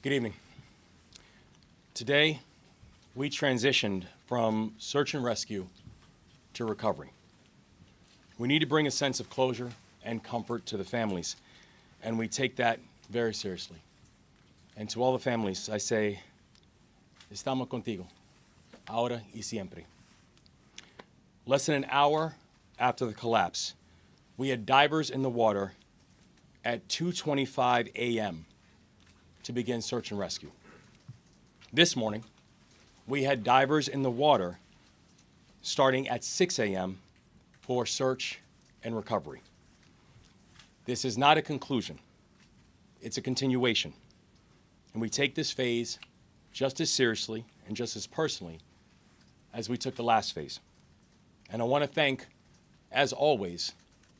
Good evening. Today, we transitioned from search and rescue to recovery. We need to bring a sense of closure and comfort to the families, and we take that very seriously. And to all the families, I say, estamos contigo, ahora y siempre. Less than an hour after the collapse, we had divers in the water at 2:25 a.m. to begin search and rescue. This morning, we had divers in the water starting at 6 a.m. for search and recovery. This is not a conclusion. It's a continuation. And we take this phase just as seriously and just as personally as we took the last phase. And I want to thank, as always,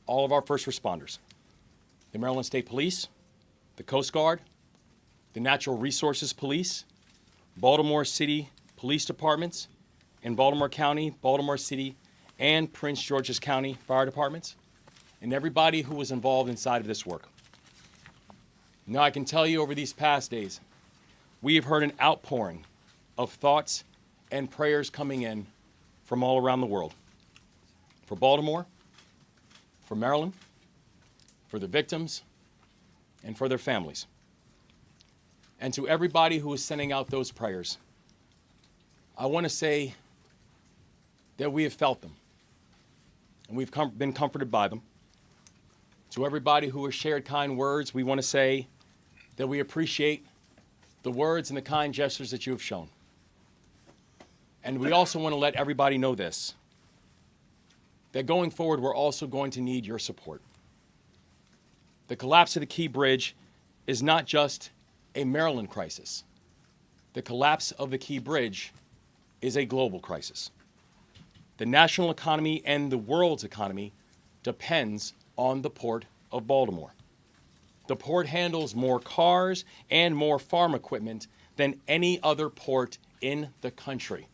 all of our first responders, the Maryland State Police, the Coast Guard, the Natural Resources Police, Baltimore City Police Departments, in Baltimore County, Baltimore City, and Prince George's County Fire Departments, and everybody who was involved inside of this work. Now, I can tell you over these past days, we have heard an outpouring of thoughts and prayers coming in from all around the world. For Baltimore, for Maryland, for the victims, and for their families. And to everybody who is sending out those prayers, I want to say that we have felt them, and we've been comforted by them. To everybody who has shared kind words, we want to say that we appreciate the words and the kind gestures that you have shown. And we also want to let everybody know this, that going forward, we're also going to need your support. The collapse of the Key Bridge is not just a Maryland crisis. The collapse of the Key Bridge is a global crisis. The national economy and the world's economy depends on the Port of Baltimore. The port handles more cars and more farm equipment than any other port in the country.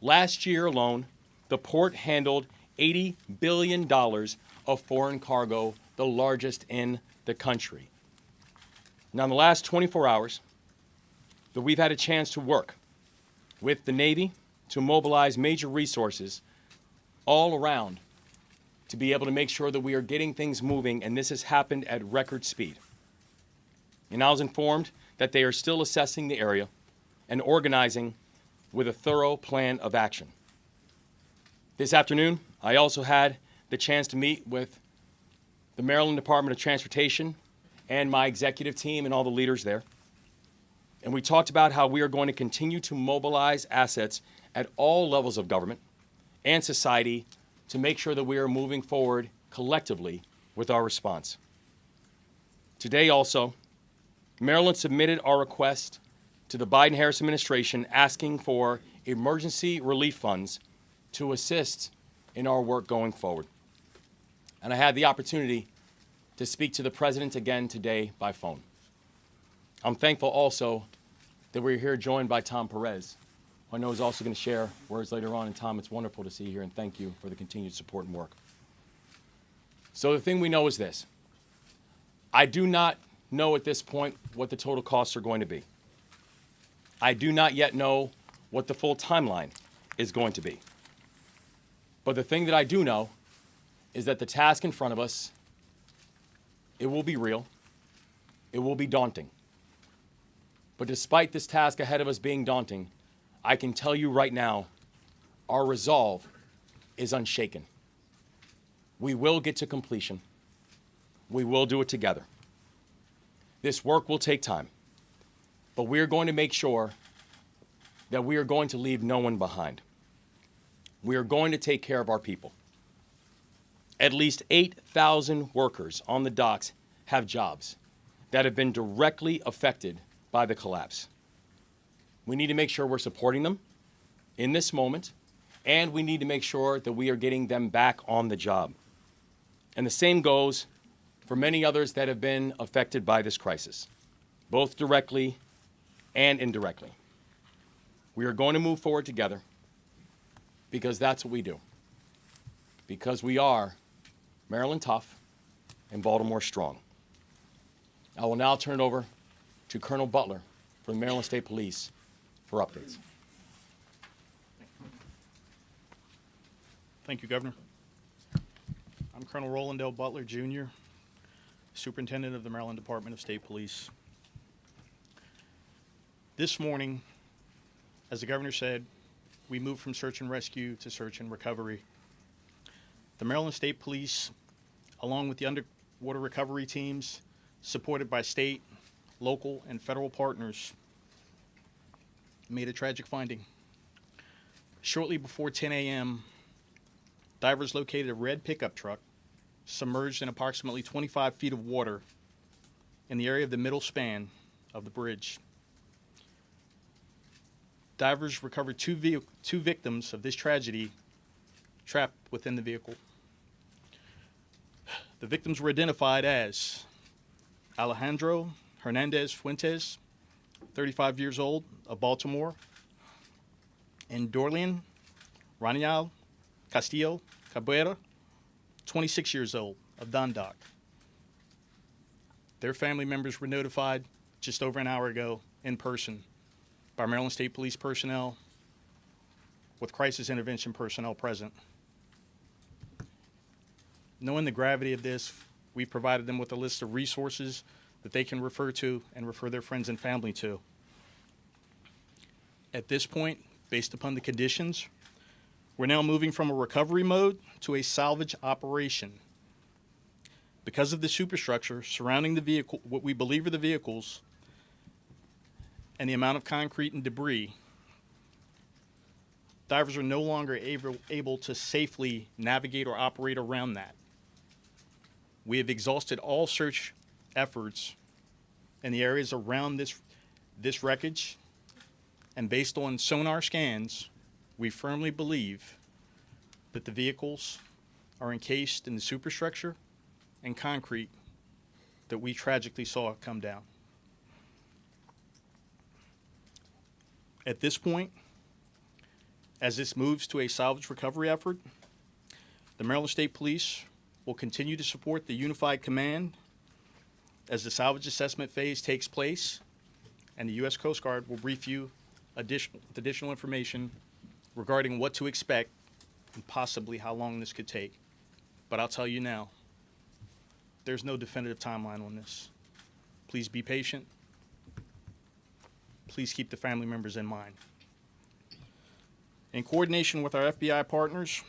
Last year alone, the port handled $80 billion of foreign cargo, the largest in the country. Now, in the last 24 hours, that we've had a chance to work with the Navy to mobilize major resources all around to be able to make sure that we are getting things moving, and this has happened at record speed. And I was informed that they are still assessing the area and organizing with a thorough plan of action. This afternoon, I also had the chance to meet with the Maryland Department of Transportation and my executive team and all the leaders there. And we talked about how we are going to continue to mobilize assets at all levels of government and society to make sure that we are moving forward collectively with our response. Today also, Maryland submitted our request to the Biden-Harris administration asking for emergency relief funds to assist in our work going forward. And I had the opportunity to speak to the president again today by phone. I'm thankful also that we're here joined by Tom Perez, who I know is also going to share words later on. And Tom, it's wonderful to see you here, and thank you for the continued support and work. So the thing we know is this. I do not know at this point what the total costs are going to be. I do not yet know what the full timeline is going to be. But the thing that I do know is that the task in front of us, it will be real. It will be daunting. But despite this task ahead of us being daunting, I can tell you right now, our resolve is unshaken. We will get to completion. We will do it together. This work will take time, but we are going to make sure that we are going to leave no one behind. We are going to take care of our people. At least 8,000 workers on the docks have jobs that have been directly affected by the collapse. We need to make sure we're supporting them in this moment, and we need to make sure that we are getting them back on the job. And the same goes for many others that have been affected by this crisis, both directly and indirectly. We are going to move forward together because that's what we do. Because we are Maryland tough and Baltimore strong. I will now turn it over to Colonel Butler from the Maryland State Police for updates. Thank you, Governor. I'm Colonel Roland L. Butler, Jr., Superintendent of the Maryland Department of State Police. This morning, as the Governor said, we moved from search and rescue to search and recovery. The Maryland State Police, along with the underwater recovery teams, supported by state, local, and federal partners, made a tragic finding. Shortly before 10 a.m., divers located a red pickup truck submerged in approximately 25 feet of water in the area of the middle span of the bridge. Divers recovered two victims of this tragedy trapped within the vehicle. The victims were identified as Alejandro Hernandez Fuentes, 35 years old, of Baltimore, and Dorlian Ranial Castillo Cabrera, 26 years old, of Dundalk. Their family members were notified just over an hour ago in person by Maryland State Police personnel with crisis intervention personnel present. Knowing the gravity of this, we've provided them with a list of resources that they can refer to and refer their friends and family to. At this point, based upon the conditions, we're now moving from a recovery mode to a salvage operation. Because of the superstructure surrounding the vehicle, what we believe are the vehicles, and the amount of concrete and debris, divers are no longer able to safely navigate or operate around that. We have exhausted all search efforts in the areas around this wreckage, and based on sonar scans, we firmly believe that the vehicles are encased in the superstructure and concrete that we tragically saw come down. At this point, as this moves to a salvage recovery effort, the Maryland State Police will continue to support the Unified Command as the salvage assessment phase takes place, and the U.S. Coast Guard will brief you with additional information regarding what to expect and possibly how long this could take. But I'll tell you now, there's no definitive timeline on this. Please be patient. Please keep the family members in mind. In coordination with our FBI partners,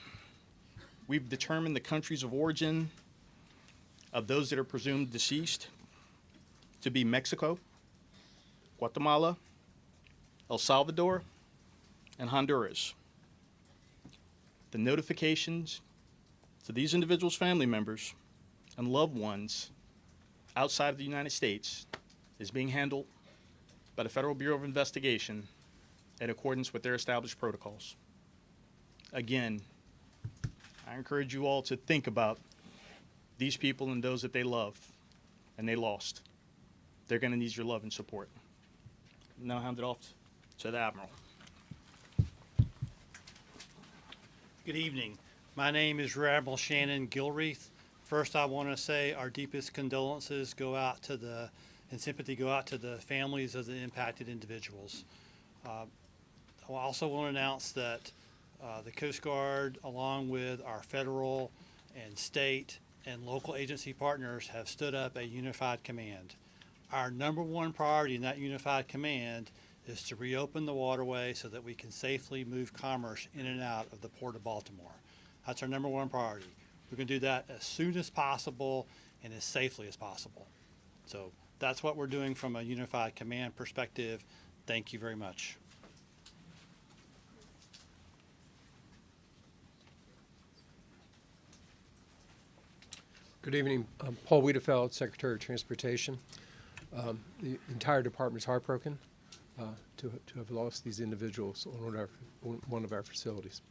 we've determined the countries of origin of those that are presumed deceased to be Mexico, Guatemala, El Salvador, and Honduras. The notifications to these individuals' family members and loved ones outside of the United States is being handled by the Federal Bureau of Investigation in accordance with their established protocols. Again, I encourage you all to think about these people and those that they love and they lost. They're going to need your love and support. Now I'll hand it off to the Admiral. Good evening. My name is Rear Admiral Shannon Gilreath. First, I want to say our deepest condolences and sympathy go out to the families of the impacted individuals. I also want to announce that the Coast Guard, along with our federal and state and local agency partners, have stood up a unified command. Our number one priority in that unified command is to reopen the waterway so that we can safely move commerce in and out of the Port of Baltimore. That's our number one priority. We're going to do that as soon as possible and as safely as possible. So that's what we're doing from a unified command perspective. Thank you very much. Good evening. I'm Paul Wiedefeld, Secretary of Transportation. The entire department is heartbroken to have lost these individuals on one of our facilities.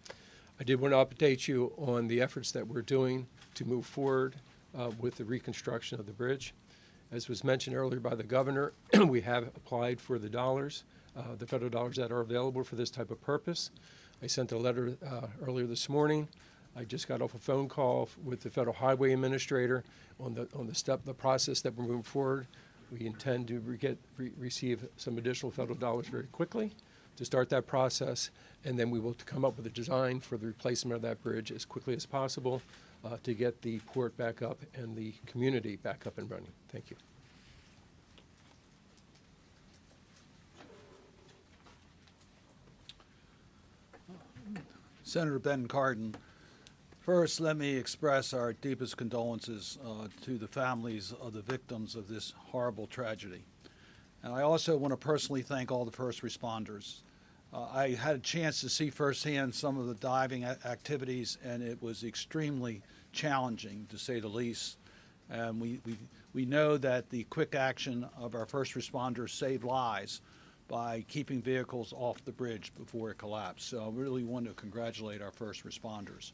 I did want to update you on the efforts that we're doing to move forward with the reconstruction of the bridge. As was mentioned earlier by the governor, we have applied for the dollars, the federal dollars that are available for this type of purpose. I sent a letter earlier this morning. I just got off a phone call with the Federal Highway Administrator on the process that we're moving forward. We intend to receive some additional federal dollars very quickly to start that process, and then we will come up with a design for the replacement of that bridge as quickly as possible to get the port back up and the community back up and running. Thank you. Senator Ben Cardin, first let me express our deepest condolences to the families of the victims of this horrible tragedy. And I also want to personally thank all the first responders. I had a chance to see firsthand some of the diving activities, and it was extremely challenging, to say the least. And we know that the quick action of our first responders saved lives by keeping vehicles off the bridge before it collapsed. So I really want to congratulate our first responders.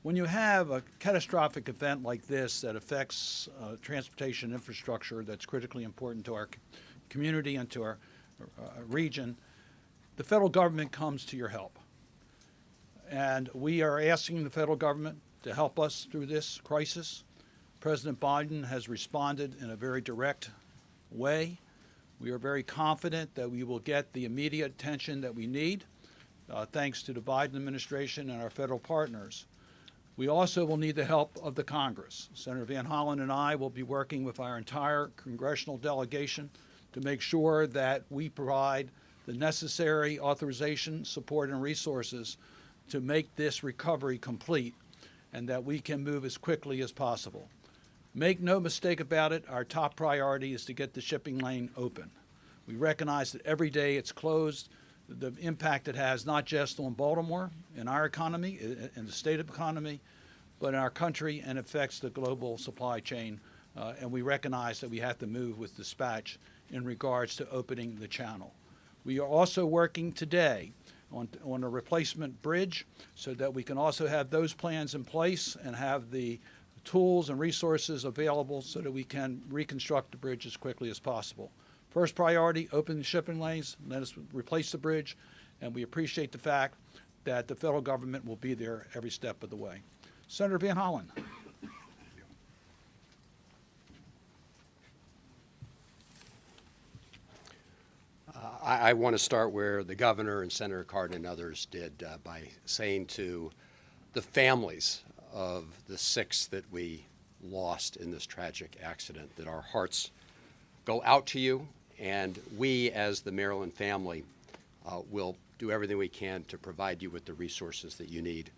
When you have a catastrophic event like this that affects transportation infrastructure that's critically important to our community and to our region, the federal government comes to your help. And we are asking the federal government to help us through this crisis. President Biden has responded in a very direct way. We are very confident that we will get the immediate attention that we need, thanks to the Biden administration and our federal partners. We also will need the help of the Congress. Senator Van Hollen and I will be working with our entire congressional delegation to make sure that we provide the necessary authorization, support, and resources to make this recovery complete, and that we can move as quickly as possible. Make no mistake about it, our top priority is to get the shipping lane open. We recognize that every day it's closed, the impact it has not just on Baltimore and our economy, and the state economy, but in our country, and affects the global supply chain. And we recognize that we have to move with dispatch in regards to opening the channel. We are also working today on a replacement bridge so that we can also have those plans in place and have the tools and resources available so that we can reconstruct the bridge as quickly as possible. First priority, open the shipping lanes, let us replace the bridge, and we appreciate the fact that the federal government will be there every step of the way. Senator Van Hollen. I want to start where the governor and Senator Cardin and others did by saying to the families of the 6 that we lost in this tragic accident that our hearts go out to you, and we as the Maryland family will do everything we can to provide you with the resources that you need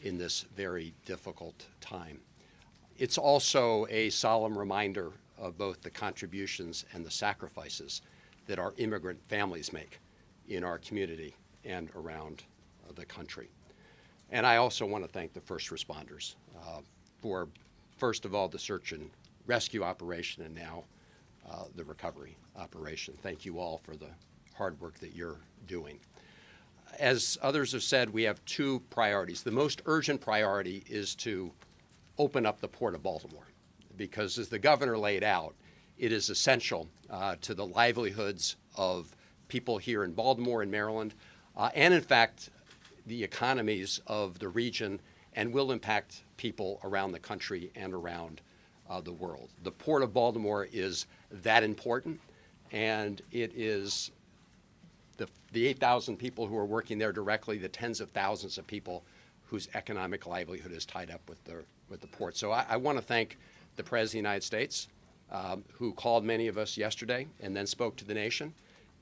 in this very difficult time. It's also a solemn reminder of both the contributions and the sacrifices that our immigrant families make in our community and around the country. And I also want to thank the first responders for, first of all, the search and rescue operation, and now the recovery operation. Thank you all for the hard work that you're doing. As others have said, we have 2 priorities. The most urgent priority is to open up the Port of Baltimore, because as the governor laid out, it is essential to the livelihoods of people here in Baltimore and Maryland, and in fact, the economies of the region, and will impact people around the country and around the world. The Port of Baltimore is that important, and it is the 8,000 people who are working there directly, the tens of thousands of people whose economic livelihood is tied up with the port. So I want to thank the President of the United States, who called many of us yesterday and then spoke to the nation,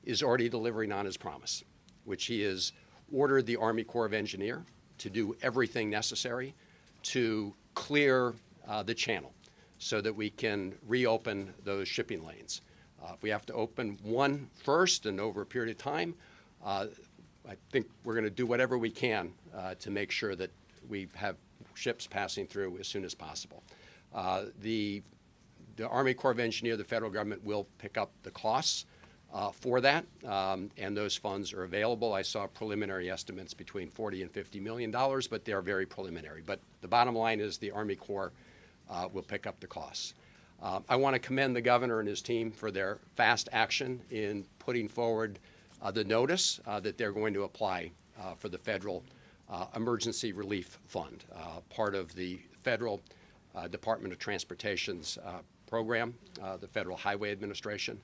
is already delivering on his promise, which he has ordered the Army Corps of Engineers to do everything necessary to clear the channel so that we can reopen those shipping lanes. If we have to open one first and over a period of time, I think we're going to do whatever we can to make sure that we have ships passing through as soon as possible. The Army Corps of Engineers, the federal government, will pick up the costs for that, and those funds are available. I saw preliminary estimates between $40 and $50 million, but they're very preliminary. But the bottom line is the Army Corps will pick up the costs. I want to commend the governor and his team for their fast action in putting forward the notice that they're going to apply for the federal emergency relief fund, part of the federal Department of Transportation's program, the Federal Highway Administration.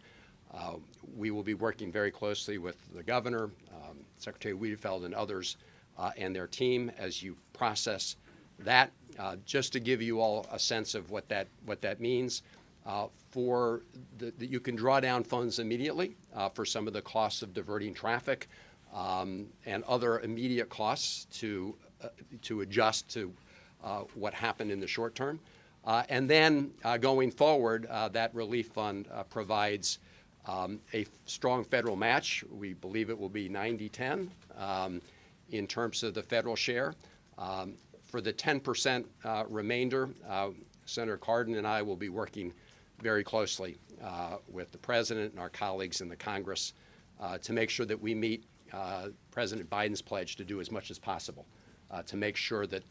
We will be working very closely with the governor, Secretary Wiedefeld, and others and their team as you process that. Just to give you all a sense of what that means, you can draw down funds immediately for some of the costs of diverting traffic and other immediate costs to adjust to what happened in the short term. And then going forward, that relief fund provides a strong federal match. We believe it will be 90-10 in terms of the federal share. For the 10% remainder, Senator Cardin and I will be working very closely with the President and our colleagues in the Congress to make sure that we meet President Biden's pledge to do as much as possible to make sure that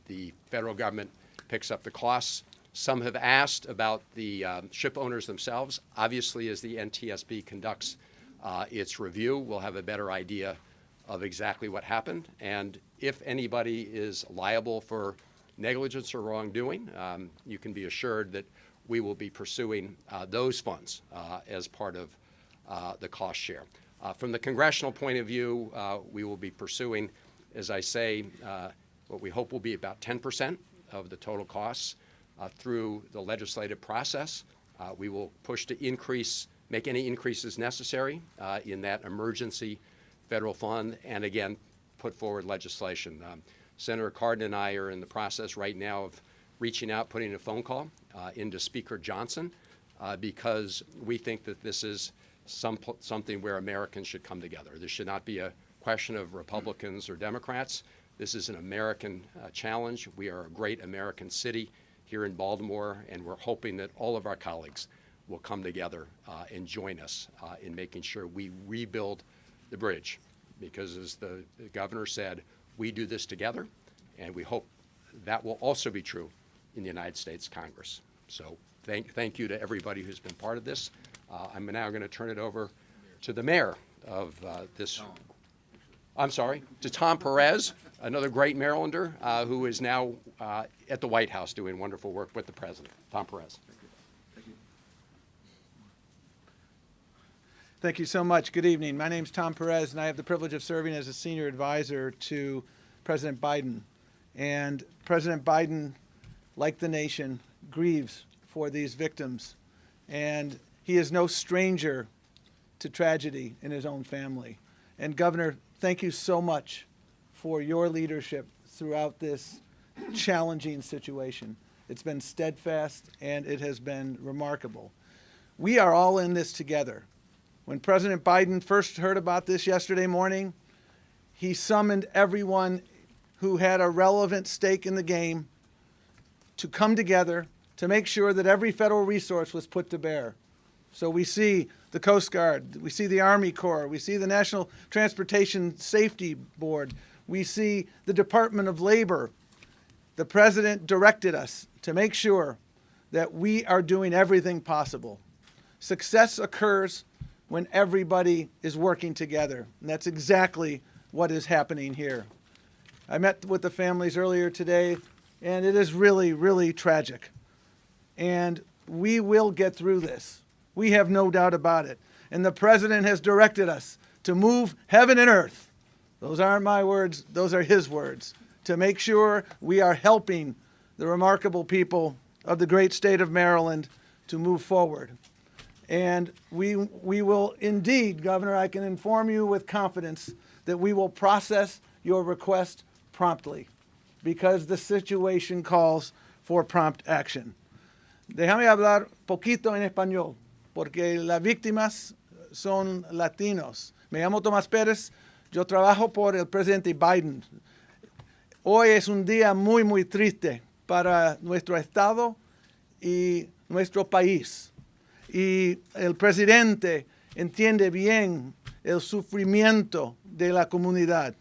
the federal government picks up the costs. Some have asked about the ship owners themselves. Obviously, as the NTSB conducts its review, we'll have a better idea of exactly what happened. And if anybody is liable for negligence or wrongdoing, you can be assured that we will be pursuing those funds as part of the cost share. From the congressional point of view, we will be pursuing, as I say, what we hope will be about 10% of the total costs through the legislative process. We will push to make any increases necessary in that emergency federal fund, and again, put forward legislation. Senator Cardin and I are in the process right now of reaching out, putting a phone call into Speaker Johnson because we think that this is something where Americans should come together. This should not be a question of Republicans or Democrats. This is an American challenge. We are a great American city here in Baltimore, and we're hoping that all of our colleagues will come together and join us in making sure we rebuild the bridge. Because as the governor said, we do this together, and we hope that will also be true in the United States Congress. So thank you to everybody who's been part of this. I'm now going to turn it over to the mayor of to Tom Perez, another great Marylander who is now at the White House doing wonderful work with the president. Tom Perez. Thank you so much. Good evening. My name is Tom Perez, and I have the privilege of serving as a senior advisor to President Biden. And President Biden, like the nation, grieves for these victims. And he is no stranger to tragedy in his own family. And Governor, thank you so much for your leadership throughout this challenging situation. It's been steadfast, and it has been remarkable. We are all in this together. When President Biden first heard about this yesterday morning, he summoned everyone who had a relevant stake in the game to come together to make sure that every federal resource was put to bear. So we see the Coast Guard, we see the Army Corps, we see the National Transportation Safety Board, we see the Department of Labor. The President directed us to make sure that we are doing everything possible. Success occurs when everybody is working together. And that's exactly what is happening here. I met with the families earlier today, and it is really, really tragic. And we will get through this. We have no doubt about it. And the President has directed us to move heaven and earth. Those aren't my words, those are his words. To make sure we are helping the remarkable people of the great state of Maryland to move forward. And we will indeed, Governor, I can inform you with confidence that we will process your request promptly because the situation calls for prompt action. Déjame hablar poquito en español porque las víctimas son latinos. Me llamo Tomás Pérez, yo trabajo por el presidente Biden. Hoy es un día muy, muy triste para nuestro estado y nuestro país. Y el presidente entiende bien el sufrimiento de la comunidad.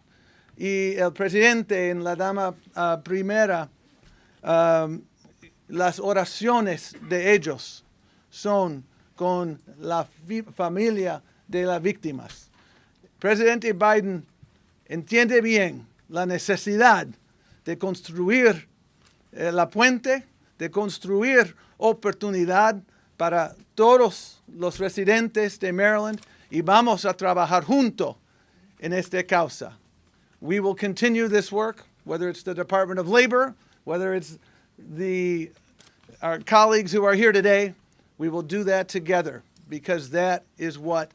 Y el presidente en la dama primera, las oraciones de ellos son con la familia de las víctimas. Presidente Biden entiende bien la necesidad de construir la puente, de construir oportunidad para todos los residentes de Maryland y vamos a trabajar juntos en esta causa. We will continue this work, whether it's the Department of Labor, whether it's our colleagues who are here today. We will do that together because that is what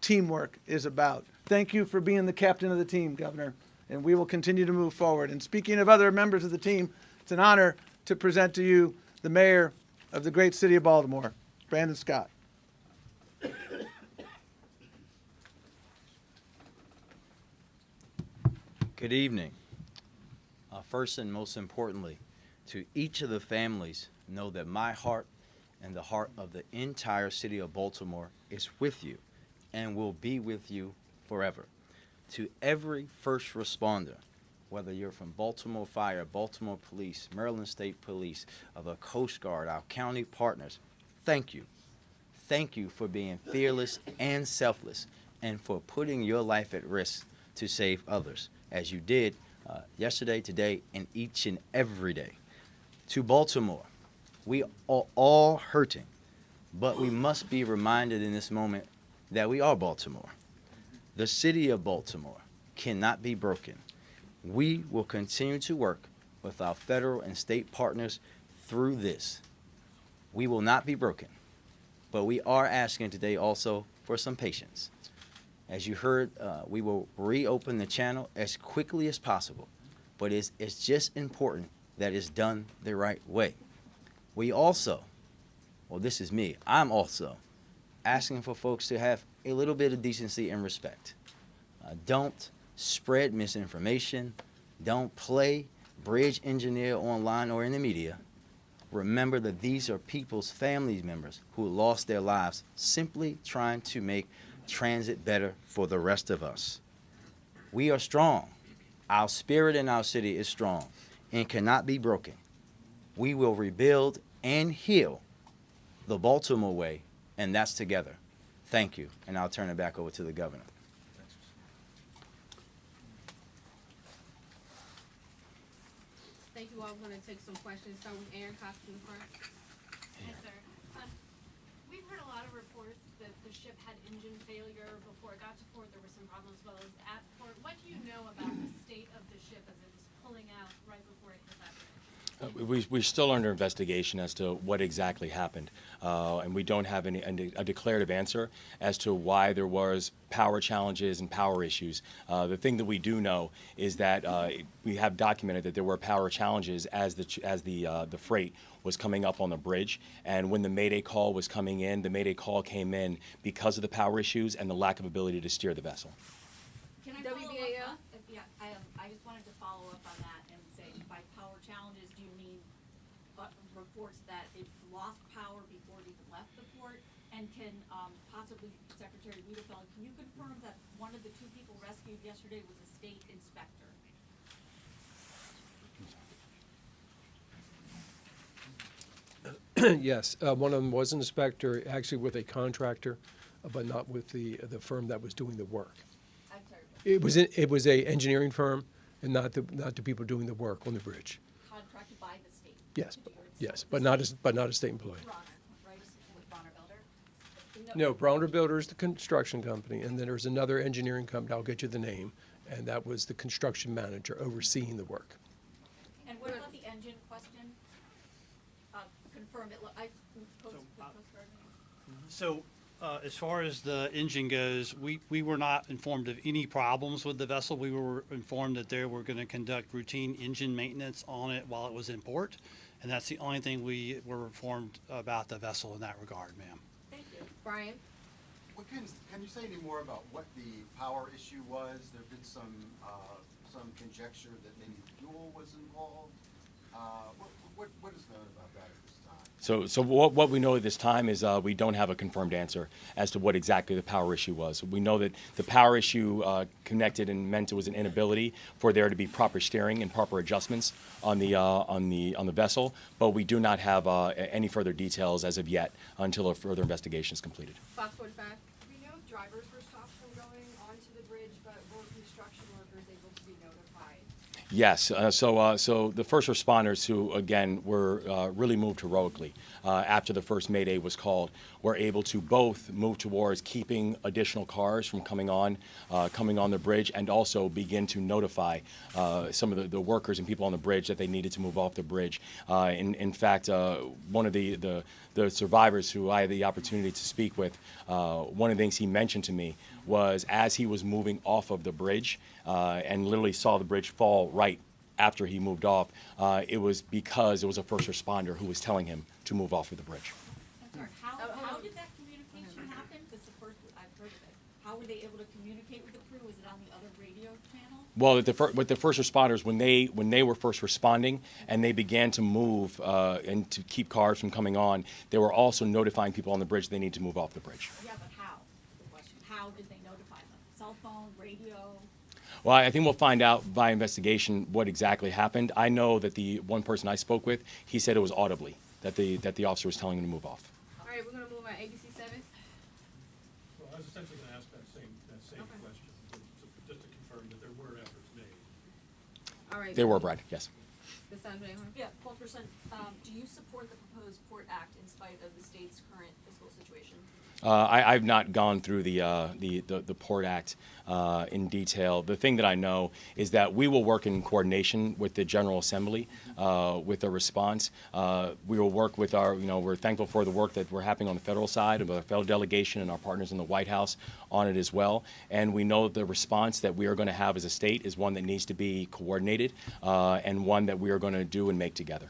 teamwork is about. Thank you for being the captain of the team, Governor, and we will continue to move forward. And speaking of other members of the team, it's an honor to present to you the mayor of the great city of Baltimore, Brandon Scott. Good evening. First and most importantly, to each of the families, know that my heart and the heart of the entire city of Baltimore is with you and will be with you forever. To every first responder, whether you're from Baltimore Fire, Baltimore Police, Maryland State Police, or the Coast Guard, our county partners, thank you. Thank you for being fearless and selfless and for putting your life at risk to save others, as you did yesterday, today, and each and every day. To Baltimore, we are all hurting, but we must be reminded in this moment that we are Baltimore. The city of Baltimore cannot be broken. We will continue to work with our federal and state partners through this. We will not be broken, but we are asking today also for some patience. As you heard, we will reopen the channel as quickly as possible, but it's just important that it's done the right way. We also, well, this is me, I'm also asking for folks to have a little bit of decency and respect. Don't spread misinformation. Don't play bridge engineer online or in the media. Remember that these are people's family members who lost their lives simply trying to make transit better for the rest of us. We are strong. Our spirit in our city is strong and cannot be broken. We will rebuild and heal the Baltimore way, and that's together. Thank you, and I'll turn it back over to the governor. Thank you all. I'm going to take some questions. Start with Aaron Cox in the front. Yes, sir. We've heard a lot of reports that the ship had engine failure before it got to port. There were some problems as well as at port. What do you know about the state of the ship as it was pulling out right before it hit that bridge? We're still under investigation as to what exactly happened, and we don't have a declarative answer as to why there was power challenges and power issues. The thing that we do know is that we have documented that there were power challenges as the freight was coming up on the bridge, and when the Mayday call was coming in, the Mayday call came in because of the power issues and the lack of ability to steer the vessel. Can I WBAL? follow up? Yeah, I just wanted to follow up on that and say, by power challenges, do you mean reports that it lost power before it even left the port? And can possibly Secretary Wiedefeld, can you confirm that one of the two people rescued yesterday was a state inspector? Yes, one of them was an inspector, actually with a contractor, but not with the firm that was doing the work. I'm sorry, It was a engineering firm, and not the people doing the work on the bridge. contracted by the state? Yes, to do it. yes, So but not a state employee. Bronner, right, with Bronner Builder? No, Browner Builder is the construction company, and then there's another engineering company. I'll get you the name, and that was the construction manager overseeing the work. And what about the engine question? Confirm it, So, as far as the engine goes, we were not informed of any problems with the vessel. We were informed that they were going to conduct routine engine maintenance on it while it was in port, and that's the only thing we were informed about the vessel in that regard, ma'am. Thank you. Brian? What can you say any more about what the power issue was? There've been some conjecture that maybe fuel was involved. What is known about that at this time? So what we know at this time is we don't have a confirmed answer as to what exactly the power issue was. We know that the power issue connected and meant it was an inability for there to be proper steering and proper adjustments on the vessel, but we do not have any further details as of yet until a further investigation is completed. Fox 45? We know drivers were stopped from going onto the bridge, but were construction workers able to be notified? Yes. So the first responders, who again were really moved heroically after the first Mayday was called, were able to both move towards keeping additional cars from coming on the bridge, and also begin to notify some of the workers and people on the bridge that they needed to move off the bridge. In fact, one of the survivors who I had the opportunity to speak with, one of the things he mentioned to me was, as he was moving off of the bridge and literally saw the bridge fall right after he moved off, it was because it was a first responder who was telling him to move off of the bridge. I'm sorry, how did that communication happen? That's the first I've heard of it. How were they able to communicate with the crew? Was it on the other radio channel? Well, with the first responders, when they were first responding and they began to move and to keep cars from coming on, they were also notifying people on the bridge they need to move off the bridge. Yeah, but how? The question. How did they notify them? Cell phone, radio? Well, I think we'll find out by investigation what exactly happened. I know that the one person I spoke with, he said it was audibly that the officer was telling him to move off. All right, we're gonna move on ABC 7. Well, I was essentially going to ask that same question, just to confirm that there were efforts made. All right. They were, Brad, yes. Cassandra, Yeah, Fulkerson, do you support the proposed Port Act in spite of the state's current fiscal situation? I've not gone through the Port Act in detail. The thing that I know is that we will work in coordination with the General Assembly with a response. We will work with we're thankful for the work that we're happening on the federal side of the federal delegation and our partners in the White House on it as well. And we know the response that we are going to have as a state is one that needs to be coordinated and one that we are going to do and make together.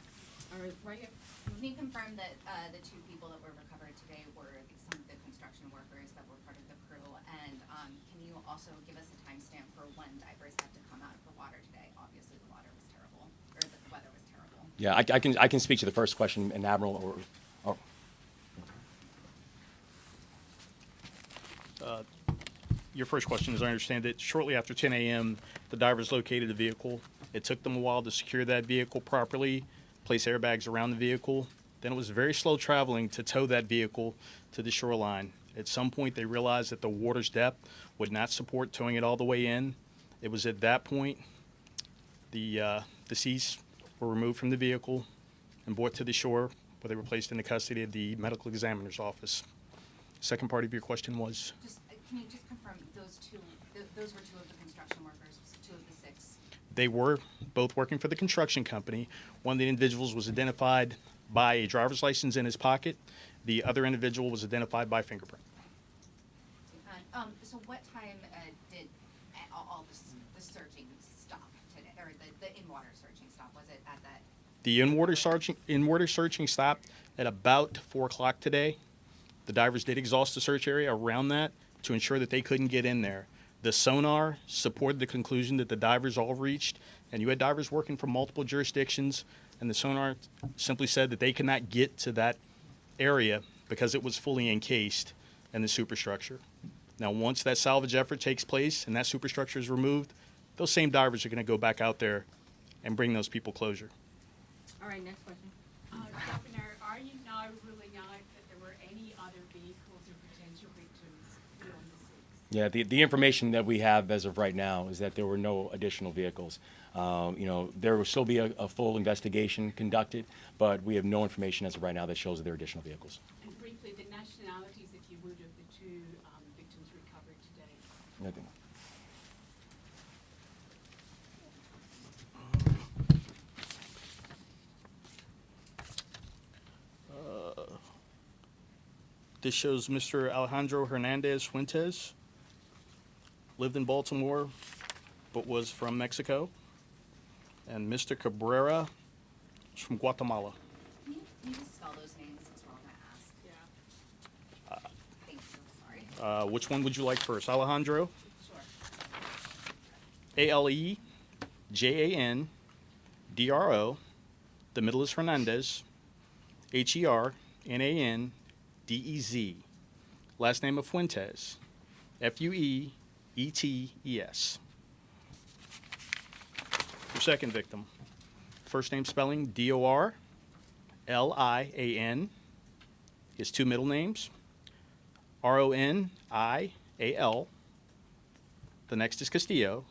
all right, right here. Can you confirm that the two people that were recovered today were some of the construction workers that were part of the crew? And can you also give us a timestamp for when divers had to come out of the water today? Obviously, the water was terrible, or the weather was terrible. Yeah, I can speak to the first question, and Admiral or Your first question, as I understand it, shortly after 10 a.m., the divers located the vehicle. It took them a while to secure that vehicle properly, place airbags around the vehicle. Then it was very slow traveling to tow that vehicle to the shoreline. At some point, they realized that the water's depth would not support towing it all the way in. It was at that point the deceased were removed from the vehicle and brought to the shore, where they were placed in the custody of the medical examiner's office. Second part of your question was? Can you just confirm those two? Those were two of the construction workers, two of the six. They were both working for the construction company. One of the individuals was identified by a driver's license in his pocket. The other individual was identified by fingerprint. So what time did all the searching stop today, or the in-water searching stop? Was it at that? The in-water searching stopped at about 4 o'clock today. The divers did exhaust the search area around that to ensure that they couldn't get in there. The sonar supported the conclusion that the divers all reached, and you had divers working from multiple jurisdictions, and the sonar simply said that they could not get to that area because it was fully encased in the superstructure. Now, once that salvage effort takes place and that superstructure is removed, those same divers are going to go back out there and bring those people closure. All right, next question. Governor, are you now ruling out that there were any other vehicles or potential victims beyond the six? Yeah, the information that we have as of right now is that there were no additional vehicles. There will still be a full investigation conducted, but we have no information as of right now that shows that there are additional vehicles. And briefly, the nationalities, if you would, of the two victims recovered today. Nothing. This shows Mr. Alejandro Hernandez Fuentes, lived in Baltimore, but was from Mexico. And Mr. Cabrera is from Guatemala. Can you just spell those names as well? I'm gonna ask. Yeah. Thank you. Sorry. Which one would you like first? Alejandro? Sure. Alejandro. The middle is Hernandez. Hernandez. Last name of Fuentes. Fuetes. Your second victim. First name spelling Dorlian. His two middle names Ronial. The next is Castillo,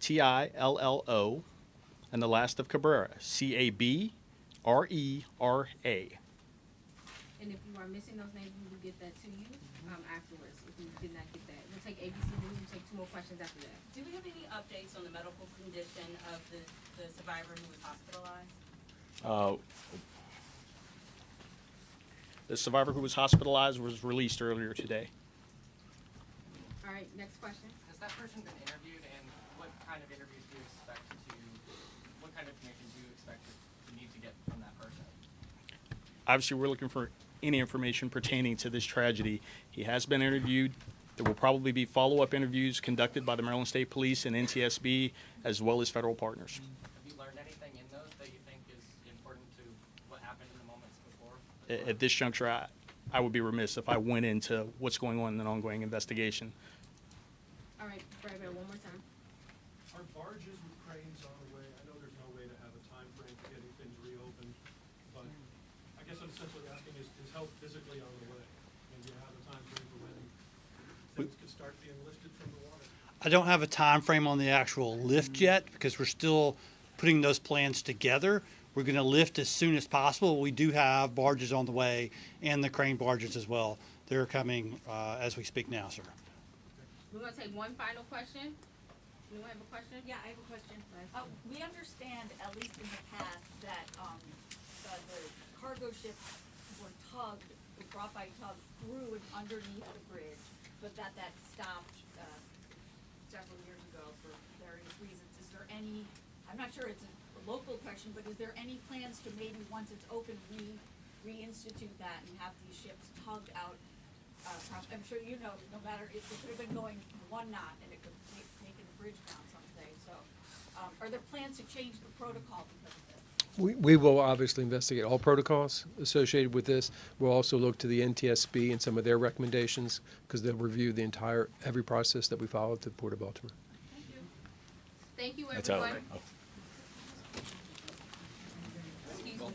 Tillo, and the last of Cabrera, Cabrera. And if you are missing those names, we will get that to you afterwards, if you did not get that. We'll take ABC, and then we'll take 2 more questions after that. Do we have any updates on the medical condition of the survivor who was hospitalized? The survivor who was hospitalized was released earlier today. All right, next question. Has that person been interviewed, and what kind of interviews do you expect what kind of information do you expect to need to get from that person? Obviously, we're looking for any information pertaining to this tragedy. He has been interviewed. There will probably be follow-up interviews conducted by the Maryland State Police and NTSB, as well as federal partners. Have you learned anything in those that you think is important to what happened in the moments before? At this juncture, I would be remiss if I went into what's going on in an ongoing investigation. All right, Brad, one more time. Are barges with cranes on the way? I know there's no way to have a time frame for getting things reopened, but I guess I'm essentially asking, is help physically on the way? And do you have a time frame for when things could start being lifted from the water? I don't have a time frame on the actual lift yet because we're still putting those plans together. We're going to lift as soon as possible. We do have barges on the way and the crane barges as well. They're coming as we speak now, sir. We're gonna take one final question. Anyone have a question? Yeah, I have a question. We understand, at least in the past, that the cargo ships were brought by tug through and underneath the bridge, but that stopped several years ago for various reasons. Is there any, I'm not sure it's a local question, but is there any plans to maybe, once it's open, reinstitute that and have these ships tugged out? I'm sure you know, no matter, it could have been going 1 knot and it could have taken the bridge down someday. So are there plans to change the protocol because of this? We will obviously investigate all protocols associated with this. We'll also look to the NTSB and some of their recommendations because they'll review every process that we follow to the Port of Baltimore. Thank you, That's all everyone. right. Excuse me.